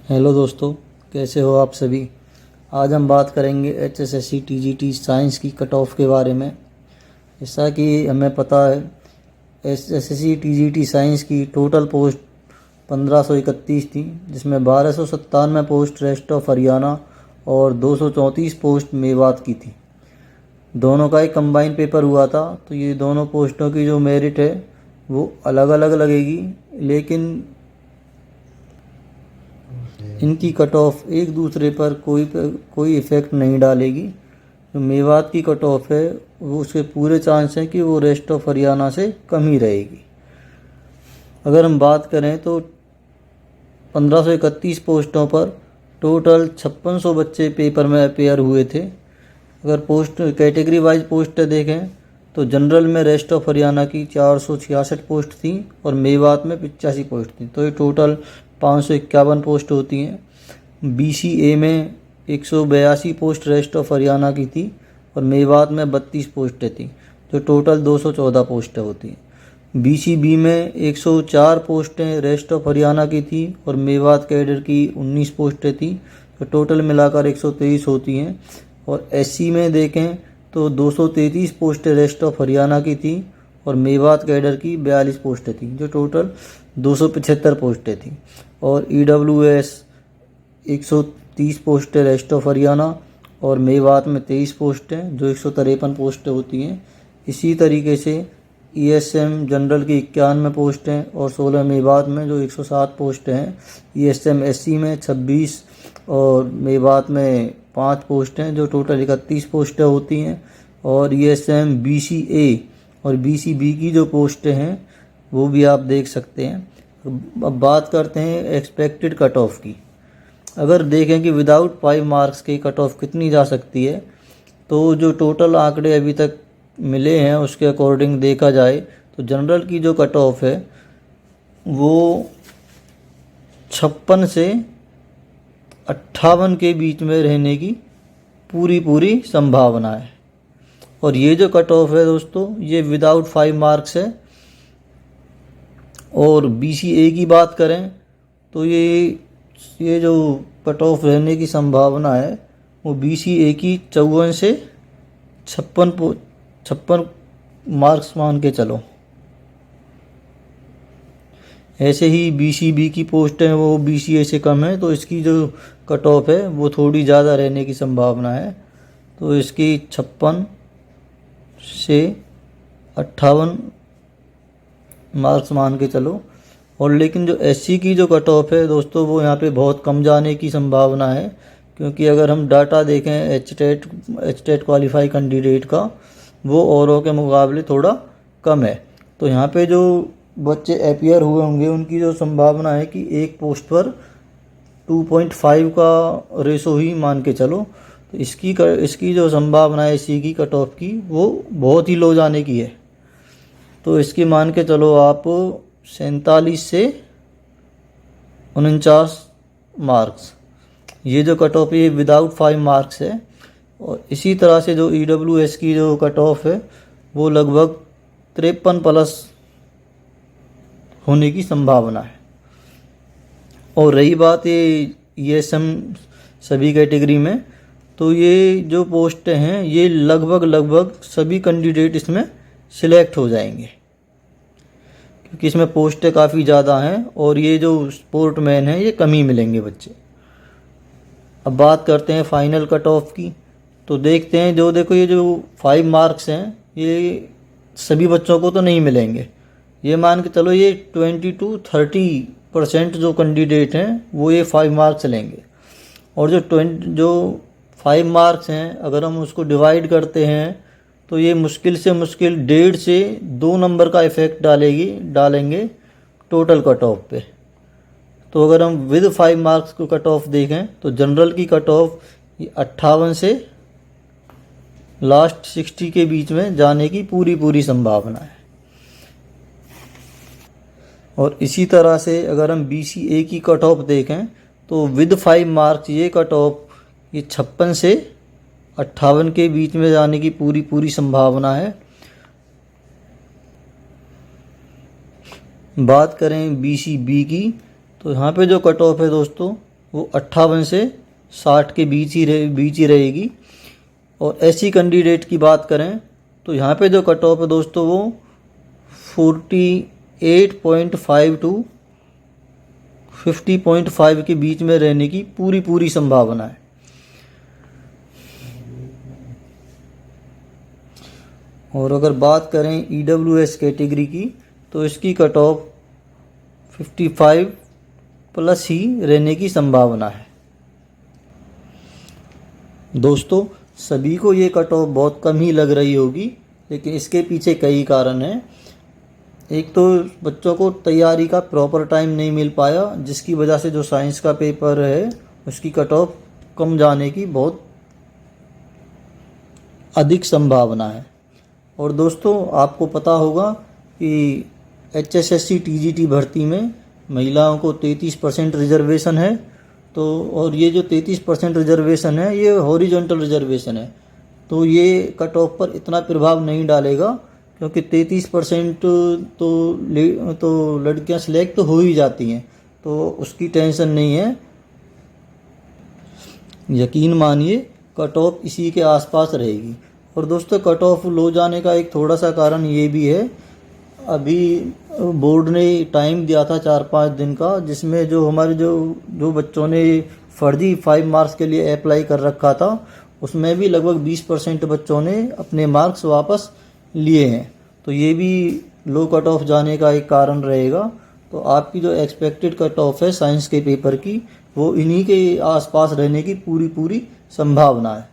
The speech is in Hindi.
हेलो दोस्तों, कैसे हो आप सभी। आज हम बात करेंगे एचएसएससी टीजीटी साइंस की कट ऑफ के बारे में। जैसा कि हमें पता है, एचएसएससी टीजीटी साइंस की टोटल पोस्ट 1531 थी, जिसमें 1297 पोस्ट रेस्ट ऑफ हरियाणा और 234 पोस्ट मेवात की थी। दोनों का एक कंबाइन पेपर हुआ था, तो ये दोनों पोस्टों की जो मेरिट है वो अलग अलग लगेगी, लेकिन इनकी कट ऑफ एक दूसरे पर कोई इफ़ेक्ट नहीं डालेगी। जो मेवात की कट ऑफ है वो उसके पूरे चांस हैं कि वो रेस्ट ऑफ हरियाणा से कम ही रहेगी। अगर हम बात करें तो 1531 पोस्टों पर टोटल 5600 बच्चे पेपर में अपेयर हुए थे। अगर पोस्ट कैटेगरी वाइज पोस्ट देखें तो जनरल में रेस्ट ऑफ हरियाणा की 466 पोस्ट थी और मेवात में 85 पोस्ट थी, तो ये टोटल 551 पोस्ट होती हैं। बीसीए में 182 पोस्ट रेस्ट ऑफ हरियाणा की थी और मेवात में 32 पोस्टें थी, जो टोटल 214 पोस्टें होती हैं। बीसीबी में 104 पोस्टें रेस्ट ऑफ हरियाणा की थी और मेवात कैडर की 19 पोस्टें थी, तो टोटल मिलाकर 123 होती हैं। और एससी में देखें तो 233 पोस्टें रेस्ट ऑफ हरियाणा की थी और मेवात कैडर की 42 पोस्टें थी, जो टोटल 275 पोस्टें थी। और ईडब्ल्यूएस 130 पोस्टें रेस्ट ऑफ हरियाणा और मेवात में 23 पोस्टें, जो 153 पोस्टें होती हैं। इसी तरीके से ईएसएम जनरल की 91 पोस्टें और 16 मेवात में, जो 107 पोस्टें हैं। ईएसएम एससी में 26 और मेवात में 5 पोस्टें, जो टोटल 31 पोस्टें होती हैं। और ईएसएम बीसीए और बीसीबी की जो पोस्टें हैं वो भी आप देख सकते हैं। अब बात करते हैं एक्सपेक्टेड कट ऑफ की। अगर देखें कि विदाउट 5 मार्क्स की कट ऑफ कितनी जा सकती है, तो जो टोटल आंकड़े अभी तक मिले हैं उसके अकॉर्डिंग देखा जाए तो जनरल की जो कट ऑफ है वो 56 से 58 के बीच में रहने की पूरी संभावना है। और ये जो कट ऑफ है दोस्तों, ये विदाउट 5 मार्क्स है। और बीसीए की बात करें तो ये जो कट ऑफ रहने की संभावना है वो बीसीए की 54 से 56 मार्क्स मान के चलो। ऐसे ही बीसीबी की पोस्ट है वो बीसीए से कम है, तो इसकी जो कट ऑफ है वो थोड़ी ज़्यादा रहने की संभावना है, तो इसकी 56 से 58 मार्क्स मान के चलो। और लेकिन जो एससी की जो कट ऑफ है दोस्तों, वो यहाँ पे बहुत कम जाने की संभावना है, क्योंकि अगर हम डाटा देखें एचटेट क्वालिफाई कैंडिडेट का, वो औरों के मुकाबले थोड़ा कम है। तो यहाँ पे जो बच्चे अपियर हुए होंगे उनकी जो संभावना है कि एक पोस्ट पर 2.5 का रेशो ही मान के चलो, तो इसकी जो संभावना है एससी की कट ऑफ की वो बहुत ही लो जाने की है। तो इसकी मान के चलो आप 47 से 49 मार्क्स, ये जो कट ऑफ है विदाउट 5 मार्क्स है। और इसी तरह से जो ईडब्ल्यूएस की जो कट ऑफ है वो लगभग 53 प्लस होने की संभावना है। और रही बात ये ईएसएम सभी कैटेगरी में, तो ये जो पोस्टें हैं ये लगभग सभी कैंडिडेट इसमें सिलेक्ट हो जाएंगे, क्योंकि इसमें पोस्टें काफ़ी ज़्यादा हैं और ये जो स्पोर्टमैन हैं ये कम ही मिलेंगे बच्चे। अब बात करते हैं फाइनल कट ऑफ की, तो देखते हैं जो देखो ये जो 5 मार्क्स हैं ये सभी बच्चों को तो नहीं मिलेंगे। ये मान के चलो ये 20 to 30% जो कैंडिडेट हैं वो ये 5 मार्क्स लेंगे। और जो 5 मार्क्स हैं अगर हम उसको डिवाइड करते हैं तो ये मुश्किल से मुश्किल 1.5 से 2 नंबर का इफ़ेक्ट डालेंगे टोटल कट ऑफ पे। तो अगर हम विद 5 मार्क्स को कट ऑफ देखें तो जनरल की कट ऑफ 58 से लास्ट 60 के बीच में जाने की पूरी संभावना है। और इसी तरह से अगर हम बीसीए की कट ऑफ देखें तो विद 5 मार्क्स ये कट ऑफ ये 56 से 58 के बीच में जाने की पूरी संभावना है। बात करें बीसीबी की तो यहाँ पे जो कट ऑफ है दोस्तों वो 58 से 60 के बीच ही रहेगी। और एससी कैंडिडेट की बात करें तो यहाँ पे जो कट ऑफ है दोस्तों वो 48.5 टू 50.5 के बीच में रहने की पूरी संभावना है। और अगर बात करें ईडब्ल्यूएस कैटेगरी की तो इसकी कट ऑफ 55 प्लस ही रहने की संभावना है। दोस्तों सभी को ये कट ऑफ बहुत कम ही लग रही होगी, लेकिन इसके पीछे कई कारण हैं। एक तो बच्चों को तैयारी का प्रॉपर टाइम नहीं मिल पाया, जिसकी वजह से जो साइंस का पेपर है उसकी कट ऑफ कम जाने की बहुत अधिक संभावना है। और दोस्तों आपको पता होगा कि HSSC TGT भर्ती में महिलाओं को 33% रिजर्वेशन है। तो और ये जो 33% रिजर्वेशन है ये हॉरिजॉन्टल रिजर्वेशन है, तो ये कट ऑफ पर इतना प्रभाव नहीं डालेगा, क्योंकि 33% तो लड़कियां सिलेक्ट हो ही जाती हैं, तो उसकी टेंशन नहीं है। यकीन मानिए कट ऑफ इसी के आसपास रहेगी। और दोस्तों कट ऑफ लो जाने का एक थोड़ा सा कारण ये भी है, अभी बोर्ड ने टाइम दिया था 4-5 दिन का, जिसमें जो हमारे जो बच्चों ने फर्जी 5 मार्क्स के लिए अप्लाई कर रखा था उसमें भी लगभग 20% बच्चों ने अपने मार्क्स वापस लिए हैं, तो ये भी लो कट ऑफ जाने का एक कारण रहेगा। तो आपकी जो एक्सपेक्टेड कट ऑफ है साइंस के पेपर की वो इन्हीं के आसपास रहने की पूरी संभावना है।